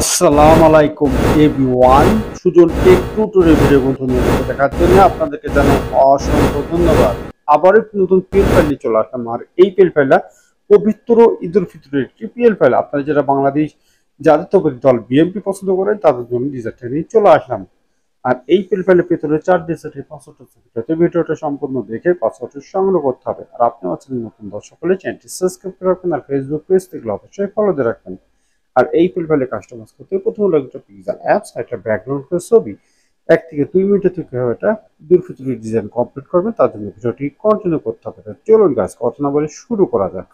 আসসালামু আলাইকুম everyone. Sujan tech tutorial video বন্ধু নিয়ে দেখার জন্য আপনাদেরকে জানাই অসংখ্য ধন্যবাদ। আবার একটি নতুন পিএল ফাইল নিয়ে চলে আসলাম। আর এই পিএল ফাইলটা পবিত্র ঈদুল ফিতরের একটি পিএল ফাইল। আপনারা যারা বাংলাদেশ জাতীয়তাবাদী দল বিএনপি পছন্দ করেন তাদের জন্য ডিজাইনটা নিয়ে চলে আসলাম। আর এই পিএল ফাইলের ভিতরে 4 ডিজিটের পাসওয়ার্ড আছে। ভিডিওটা সম্পূর্ণ দেখে পাসওয়ার্ডটা সংগ্রহ করতে হবে। আর আপনি আছেন নতুন দর্শক হলে চ্যানেলটি সাবস্ক্রাইব করে রাখবেন আর ফেসবুক পেজ থেকে অবশ্যই ফলো দিয়ে রাখবেন। আর এই প্রোফাইলে কাস্টমাইজ করতে প্রথমে লাগবে একটা পিক্সেল অ্যাপস, একটা ব্যাকগ্রাউন্ড করে ছবি 1 থেকে 2 মিনিটের থেকে এটা দূরফিতুরি ডিজাইন কমপ্লিট করবে। তার জন্য ভিডিওটি কন্টিনিউ করতে হবে। চলুন গাছ কথা না বলে শুরু করা যাক।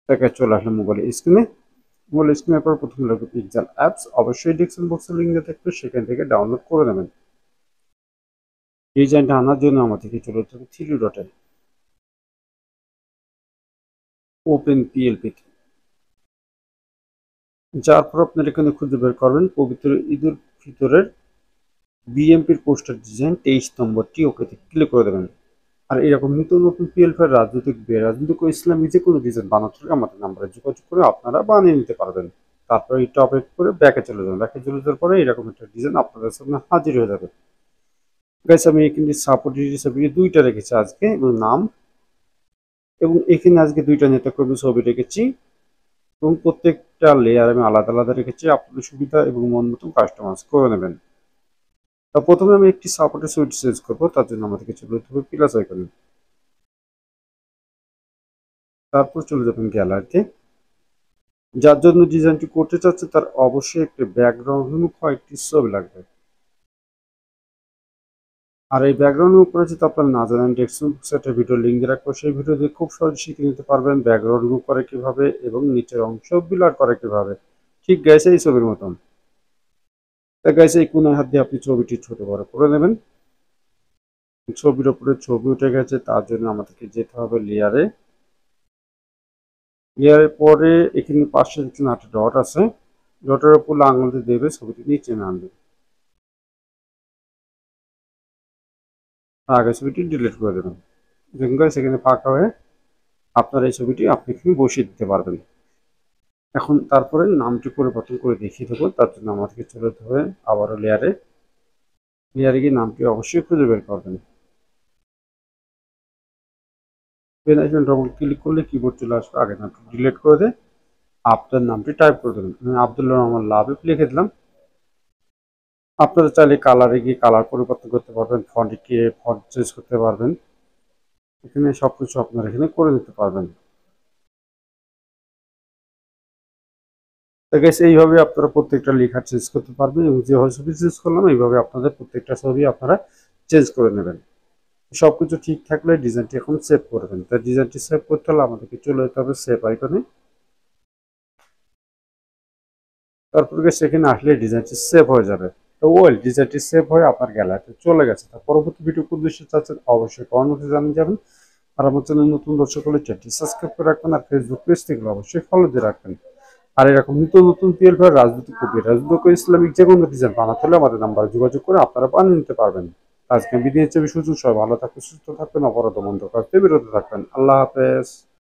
তাকে চলে আসলে মোবাইল স্ক্রিনের পর প্রথমে লাগবে পিক্সেল অ্যাপস। অবশ্যই ডিসক্রিপশন বক্সে লিঙ্ক দেওয়া থাকবে, সেখান থেকে ডাউনলোড করে নেবেন। ডিজাইনটা আনার জন্য আমাদেরকে চলে যেতে হবে 3 ডটে ওপেন পিএলপি, যার পর আপনার এখানে খুঁজে বের করবেন পবিত্র ঈদুল ফিতরের বিএনপির পোস্টার ডিজাইন 23 নম্বরটি ওকেতে ক্লিক করে দেবেন। আর এরকম নতুন নতুন পিএলফের রাজনৈতিক ও ইসলামিক যে কোনো ডিজাইন বানাতে হলে আমাদের নাম্বারে যোগাযোগ করে আপনারা বানিয়ে নিতে পারবেন। তারপর এই টপে করে ব্যাকে চলে যাবেন। ব্যাকে চলে যাওয়ার পরে এরকম একটা ডিজাইন আপনাদের সামনে হাজির হয়ে যাবে। গাইস, আমি এখানে সাপোর্টেড হিসেবে 2টা রেখেছি আজকে এবং নাম, এবং এখানে আজকে 2টা নেতাকর্মী ছবি রেখেছি এবং প্রত্যেকটা লেয়ার আমি আলাদা আলাদা রেখেছি। আপনাদের সুবিধা এবং মন মতন কাস্টমাইজ করে নেবেন। তা প্রথমে আমি একটি সাপোর্টের সুইচ চেঞ্জ করবো। তার জন্য আমাদেরকে চলে যেতে হবে প্লাস আইকনে, তারপর চলে যাবেন গ্যালারিতে। যার জন্য ডিজাইনটি করতে চাচ্ছে তার অবশ্যই একটি ব্যাকগ্রাউন্ড রিমুভ হয়, একটি ছবি লাগবে। আর এই ব্যাকগ্রাউন্ড রিমুভ করেছি তো আপনারা না জানেন, ডেস্কটপ একটা ভিডিও লিঙ্ক দিয়ে রাখবো, সেই ভিডিও দিয়ে খুব সহজে শিখে নিতে পারবেন ব্যাকগ্রাউন্ড রিমুভ করে কিভাবে এবং নিচের অংশ ব্লার করে কিভাবে। ঠিক গাইছে এই ছবির মতন। তা গাইছে এই কোনায় হাত দিয়ে আপনি ছবিটি ছোট বড় করে নেবেন। ছবির উপরে ছবি উঠে গেছে, তার জন্য আমাদেরকে যেতে হবে লেয়ারে। লেয়ারের পরে এখানে পাশে দেখছেন 8টা ডট আছে, ডটের উপর আঙুল দিয়ে দেবে ছবিটি নিচে আনবে। আগে ছবিটি ডিলিট করে দেবেন। দেখুন গাইস, এখানে ফাঁকা হয়ে আপনার এই ছবিটি আপনি এখানে বসিয়ে দিতে পারবেন। এখন তারপরে নামটি পরিবর্তন করে দেখিয়ে দেবো। তার জন্য আমাদেরকে চলে যেতে হবে আবারও লেয়ারে গিয়ে নামটি অবশ্যই খুঁজে বের করবেন। পেন আইকন ডবল ক্লিক করলে কিবোর্ড চলে আসবে। আগে নামটি ডিলিট করে দিয়ে আপনার নামটি টাইপ করে দেবেন। আমি আব্দুল্লাহ রহমান লাবিব লিখে দিলাম। আপনারা চাইলে কালারে গিয়ে কালার পরিবর্তন করতে পারবেন, ফন্টে গিয়ে ফন্ট চেঞ্জ করতে পারবেন। এখানে সবকিছু আপনারা এখানে করে নিতে পারবেন। তো গাইস, এইভাবে আপনারা প্রত্যেকটা লেখা চেঞ্জ করতে পারবেন এবং যেভাবে ছবি চেঞ্জ করলাম এইভাবে আপনাদের প্রত্যেকটা ছবি আপনারা চেঞ্জ করে নেবেন। সবকিছু ঠিক থাকলে ডিজাইনটি এখন সেভ করবেন। তাই ডিজাইনটি সেভ করতে হলে আমাদেরকে চলে যেতে হবে সেভ আইকনে। তারপর সেখানে আসলে ডিজাইনটি সেভ হয়ে যাবে। তো ডিজাইনটি সেভ হয়ে আপনার গ্যালারিতে চলে গেছে। তার পরবর্তী ভিডিও কোন দৃশ্য চাচ্ছেন অবশ্যই কমেন্টে জানিয়ে যাবেন। আর আমার চ্যানেল নতুন দর্শক হলে চ্যানেলটি সাবস্ক্রাইব করে রাখবেন আর ফেসবুক পেজ থেকে অবশ্যই ফলো দিয়ে রাখবেন। আর এরকম নতুন নতুন পিএল ভাই রাজনৈতিক ও ইসলামিক যে কোনো ডিজাইন বানাতে হলে আমাদের নাম্বারে যোগাযোগ করে আপনারা বানিয়ে নিতে পারবেন। আজকে বিদায় হচ্ছে, সুযোগ সবাই ভালো থাকবেন, সুস্থ থাকবেন, অপরাধ বন্ধ করতে বিরত থাকবেন। আল্লাহ হাফেজ।